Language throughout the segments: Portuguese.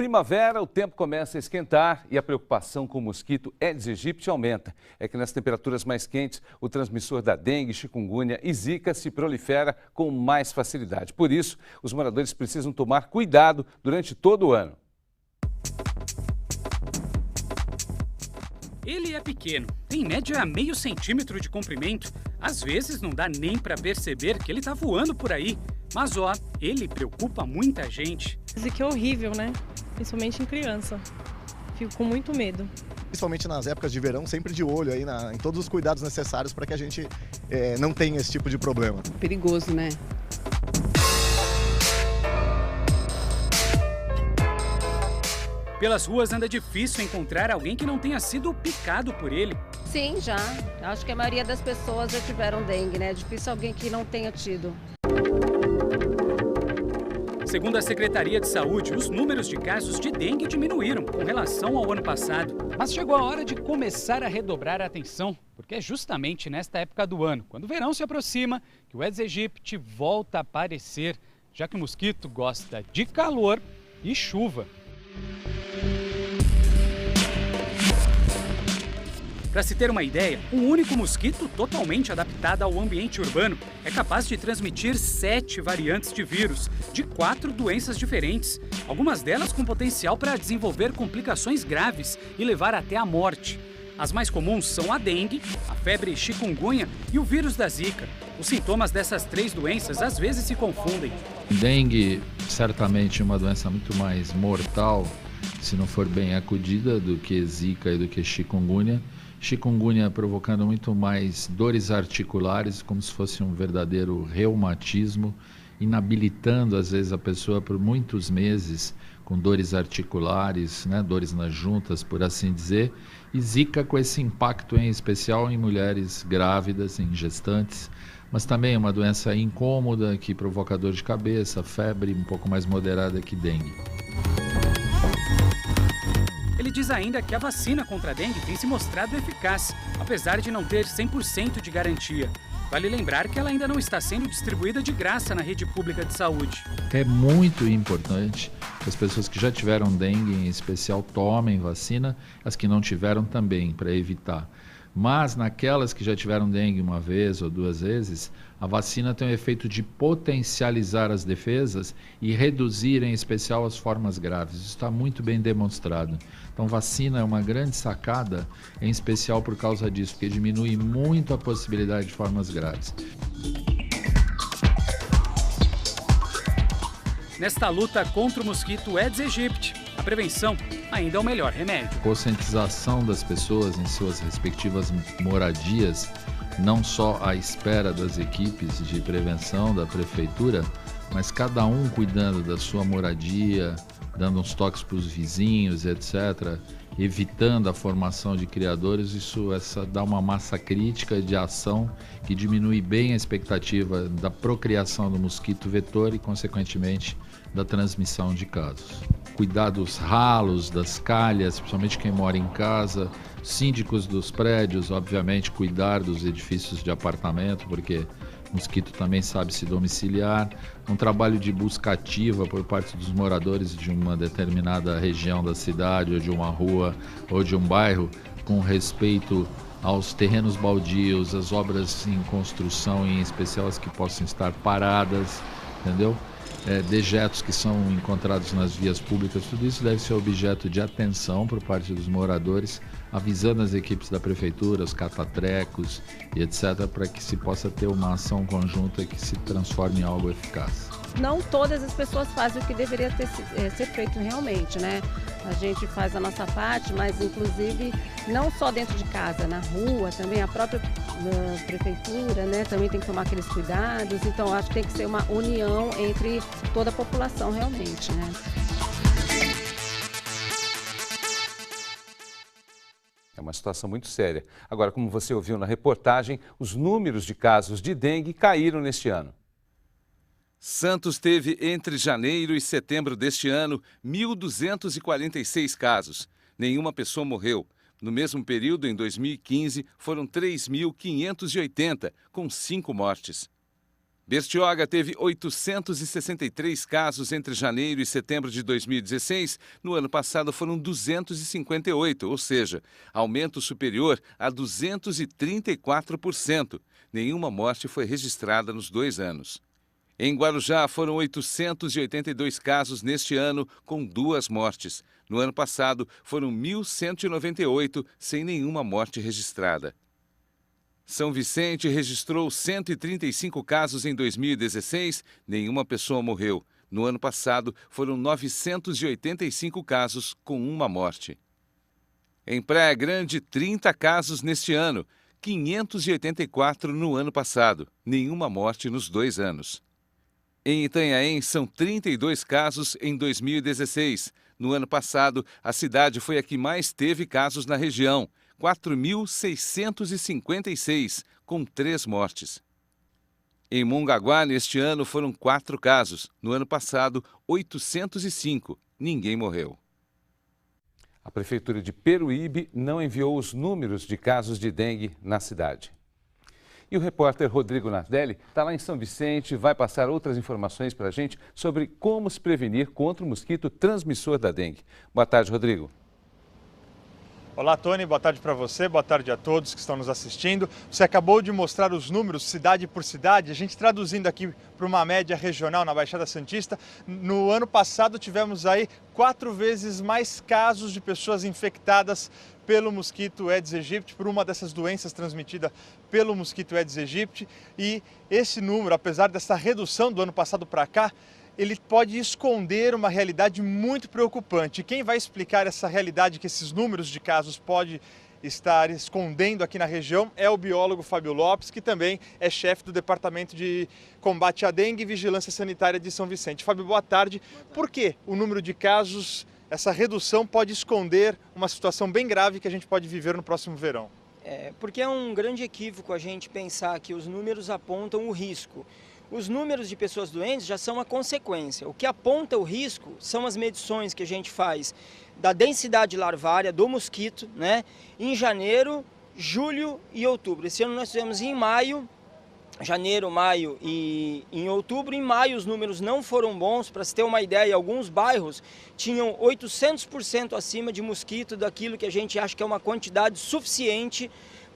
Primavera, o tempo começa a esquentar e a preocupação com o mosquito Aedes aegypti aumenta. É que nas temperaturas mais quentes, o transmissor da dengue, chikungunya e zika se prolifera com mais facilidade. Por isso, os moradores precisam tomar cuidado durante todo o ano. Ele é pequeno, tem em média meio centímetro de comprimento. Às vezes não dá nem para perceber que ele está voando por aí. Mas ó, ele preocupa muita gente. Isso aqui é horrível, né? Principalmente em criança. Fico com muito medo. Principalmente nas épocas de verão, sempre de olho aí em todos os cuidados necessários para que a gente não tenha esse tipo de problema. Perigoso, né? Pelas ruas anda difícil encontrar alguém que não tenha sido picado por ele. Sim, já. Acho que a maioria das pessoas já tiveram dengue, né? É difícil alguém que não tenha tido. Segundo a Secretaria de Saúde, os números de casos de dengue diminuíram com relação ao ano passado. Mas chegou a hora de começar a redobrar a atenção, porque é justamente nesta época do ano, quando o verão se aproxima, que o Aedes aegypti volta a aparecer, já que o mosquito gosta de calor e chuva. Para se ter uma ideia, um único mosquito totalmente adaptado ao ambiente urbano é capaz de transmitir 7 variantes de vírus, de 4 doenças diferentes, algumas delas com potencial para desenvolver complicações graves e levar até a morte. As mais comuns são a dengue, a febre chikungunya e o vírus da zika. Os sintomas dessas 3 doenças às vezes se confundem. Dengue, certamente uma doença muito mais mortal, se não for bem acudida, do que zika e do que chikungunya. Chikungunya provocando muito mais dores articulares, como se fosse um verdadeiro reumatismo, inabilitando às vezes a pessoa por muitos meses com dores articulares, né, dores nas juntas, por assim dizer. E zika com esse impacto em especial em mulheres grávidas, em gestantes, mas também uma doença incômoda que provoca dor de cabeça, febre um pouco mais moderada que dengue. Ele diz ainda que a vacina contra a dengue tem se mostrado eficaz, apesar de não ter 100% de garantia. Vale lembrar que ela ainda não está sendo distribuída de graça na rede pública de saúde. É muito importante que as pessoas que já tiveram dengue, em especial, tomem vacina, as que não tiveram também, para evitar. Mas naquelas que já tiveram dengue uma vez ou 2 vezes, a vacina tem o efeito de potencializar as defesas e reduzir, em especial, as formas graves. Isso está muito bem demonstrado. Então, vacina é uma grande sacada, em especial por causa disso, porque diminui muito a possibilidade de formas graves. Nesta luta contra o mosquito Aedes aegypti, a prevenção ainda é o melhor remédio. Conscientização das pessoas em suas respectivas moradias, não só à espera das equipes de prevenção da prefeitura, mas cada um cuidando da sua moradia, dando uns toques para os vizinhos, etc., evitando a formação de criadores. Essa dá uma massa crítica de ação que diminui bem a expectativa da procriação do mosquito vetor e, consequentemente, da transmissão de casos. Cuidar dos ralos, das calhas, principalmente quem mora em casa, síndicos dos prédios, obviamente, cuidar dos edifícios de apartamento, porque o mosquito também sabe se domiciliar. Um trabalho de busca ativa por parte dos moradores de uma determinada região da cidade, ou de uma rua, ou de um bairro, com respeito aos terrenos baldios, às obras em construção, em especial as que possam estar paradas, entendeu? Dejetos que são encontrados nas vias públicas, tudo isso deve ser objeto de atenção por parte dos moradores, avisando as equipes da prefeitura, os catatrecos e etc., para que se possa ter uma ação conjunta que se transforme em algo eficaz. Não todas as pessoas fazem o que deveria ser feito realmente, né? A gente faz a nossa parte, mas inclusive não só dentro de casa, na rua, também a própria prefeitura, né? Também tem que tomar aqueles cuidados. Então acho que tem que ser uma união entre toda a população realmente, né? É uma situação muito séria. Agora, como você ouviu na reportagem, os números de casos de dengue caíram neste ano. Santos teve, entre janeiro e setembro deste ano, 1.246 casos. Nenhuma pessoa morreu. No mesmo período, em 2015, foram 3.580, com 5 mortes. Bertioga teve 863 casos entre janeiro e setembro de 2016. No ano passado foram 258, ou seja, aumento superior a 234%. Nenhuma morte foi registrada nos 2 anos. Em Guarujá foram 882 casos neste ano, com 2 mortes. No ano passado foram 1.198, sem nenhuma morte registrada. São Vicente registrou 135 casos em 2016, nenhuma pessoa morreu. No ano passado, foram 985 casos, com 1 morte. Em Praia Grande, 30 casos neste ano, 584 no ano passado, nenhuma morte nos 2 anos. Em Itanhaém, são 32 casos em 2016. No ano passado, a cidade foi a que mais teve casos na região, 4.656, com 3 mortes. Em Mongaguá, neste ano, foram 4 casos. No ano passado, 805. Ninguém morreu. A Prefeitura de Peruíbe não enviou os números de casos de dengue na cidade. E o repórter Rodrigo Nardelli está lá em São Vicente e vai passar outras informações para a gente sobre como se prevenir contra o mosquito transmissor da dengue. Boa tarde, Rodrigo. Olá, Tony. Boa tarde para você, boa tarde a todos que estão nos assistindo. Você acabou de mostrar os números cidade por cidade, a gente traduzindo aqui para uma média regional na Baixada Santista. No ano passado tivemos aí 4 vezes mais casos de pessoas infectadas pelo mosquito Aedes aegypti, por uma dessas doenças transmitida pelo mosquito Aedes aegypti. E esse número, apesar dessa redução do ano passado para cá, ele pode esconder uma realidade muito preocupante. Quem vai explicar essa realidade que esses números de casos podem estar escondendo aqui na região é o biólogo Fábio Lopes, que também é chefe do Departamento de Combate à Dengue e Vigilância Sanitária de São Vicente. Fábio, boa tarde. Por que o número de casos, essa redução pode esconder uma situação bem grave que a gente pode viver no próximo verão? Porque é um grande equívoco a gente pensar que os números apontam o risco. Os números de pessoas doentes já são a consequência. O que aponta o risco são as medições que a gente faz da densidade larvária do mosquito, né, em janeiro, julho e outubro. Esse ano nós fizemos em maio, janeiro, maio e em outubro. Em maio os números não foram bons. Para se ter uma ideia, alguns bairros tinham 800% acima de mosquito daquilo que a gente acha que é uma quantidade suficiente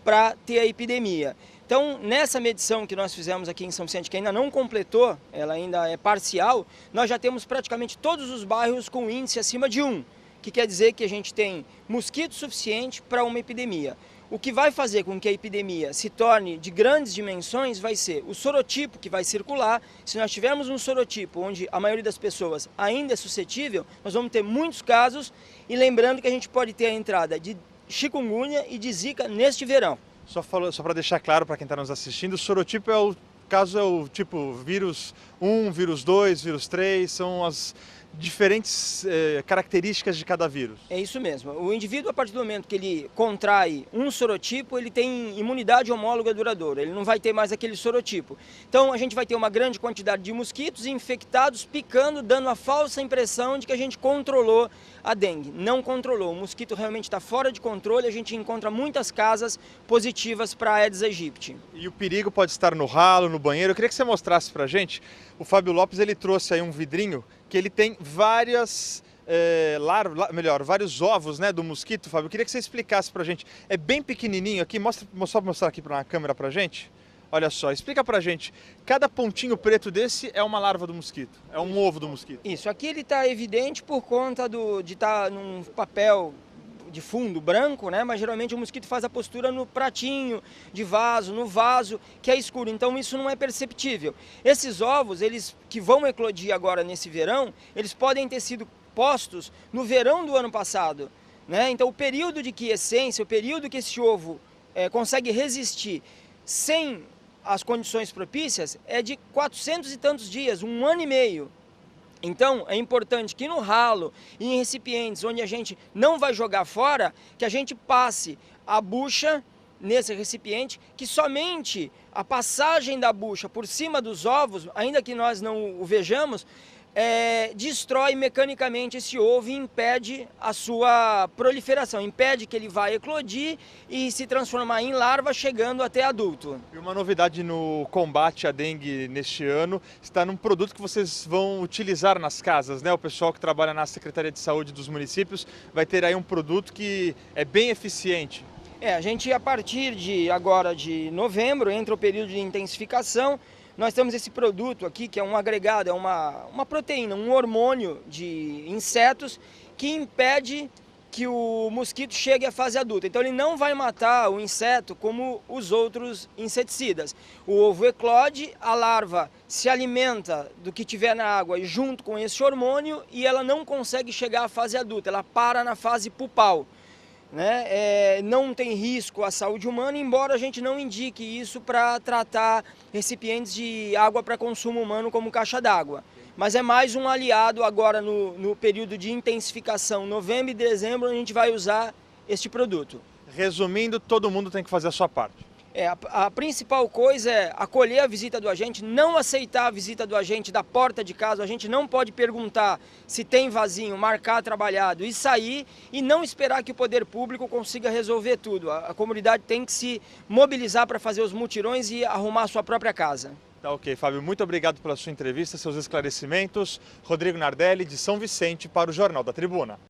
para ter a epidemia. Então, nessa medição que nós fizemos aqui em São Vicente, que ainda não completou, ela ainda é parcial, nós já temos praticamente todos os bairros com índice acima de 1, que quer dizer que a gente tem mosquito suficiente para uma epidemia. O que vai fazer com que a epidemia se torne de grandes dimensões vai ser o sorotipo que vai circular. Se nós tivermos um sorotipo onde a maioria das pessoas ainda é suscetível, nós vamos ter muitos casos, e lembrando que a gente pode ter a entrada de chikungunya e de zika neste verão. Só para deixar claro para quem está nos assistindo, o sorotipo é o tipo vírus 1, vírus 2, vírus 3, são as diferentes características de cada vírus. É isso mesmo. O indivíduo, a partir do momento que ele contrai um sorotipo, ele tem imunidade homóloga duradoura, ele não vai ter mais aquele sorotipo. Então a gente vai ter uma grande quantidade de mosquitos infectados picando, dando a falsa impressão de que a gente controlou a dengue. Não controlou, o mosquito realmente está fora de controle, a gente encontra muitas casas positivas para Aedes aegypti. E o perigo pode estar no ralo, no banheiro. Eu queria que você mostrasse para a gente. O Fábio Lopes, ele trouxe aí um vidrinho que ele tem vários ovos, né, do mosquito, Fábio. Eu queria que você explicasse para a gente. É bem pequenininho aqui, só mostrar aqui para a câmera para a gente. Olha só, explica pra gente, cada pontinho preto desse é uma larva do mosquito, é um ovo do mosquito. Isso, aqui ele está evidente por conta de estar num papel de fundo branco, né? Mas geralmente o mosquito faz a postura no pratinho de vaso, no vaso que é escuro, então isso não é perceptível. Esses ovos, eles que vão eclodir agora nesse verão, eles podem ter sido postos no verão do ano passado, né? Então o período de quiescência, o período que esse ovo consegue resistir sem as condições propícias é de 400 e tantos dias, 1 ano e meio. Então, é importante que no ralo e em recipientes onde a gente não vai jogar fora, que a gente passe a bucha nesse recipiente, que somente a passagem da bucha por cima dos ovos, ainda que nós não o vejamos, destrói mecanicamente esse ovo e impede a sua proliferação, impede que ele vá eclodir e se transformar em larva, chegando até adulto. E uma novidade no combate à dengue neste ano está num produto que vocês vão utilizar nas casas, né? O pessoal que trabalha na Secretaria de Saúde dos municípios vai ter aí um produto que é bem eficiente. A gente, a partir de agora de novembro, entra o período de intensificação. Nós temos esse produto aqui, que é um agregado, é uma proteína, um hormônio de insetos que impede que o mosquito chegue à fase adulta. Então ele não vai matar o inseto como os outros inseticidas. O ovo eclode, a larva se alimenta do que tiver na água junto com esse hormônio e ela não consegue chegar à fase adulta, ela para na fase pupal. Não tem risco à saúde humana, embora a gente não indique isso para tratar recipientes de água para consumo humano como caixa d'água. Mas é mais um aliado agora no período de intensificação, novembro e dezembro, a gente vai usar este produto. Resumindo, todo mundo tem que fazer a sua parte. A principal coisa é acolher a visita do agente, não aceitar a visita do agente da porta de casa. A gente não pode perguntar se tem vasinho, marcar trabalhado e sair e não esperar que o poder público consiga resolver tudo. A comunidade tem que se mobilizar para fazer os mutirões e arrumar a sua própria casa. Tá ok, Fábio. Muito obrigado pela sua entrevista, seus esclarecimentos. Rodrigo Nardelli, de São Vicente, para o Jornal da Tribuna.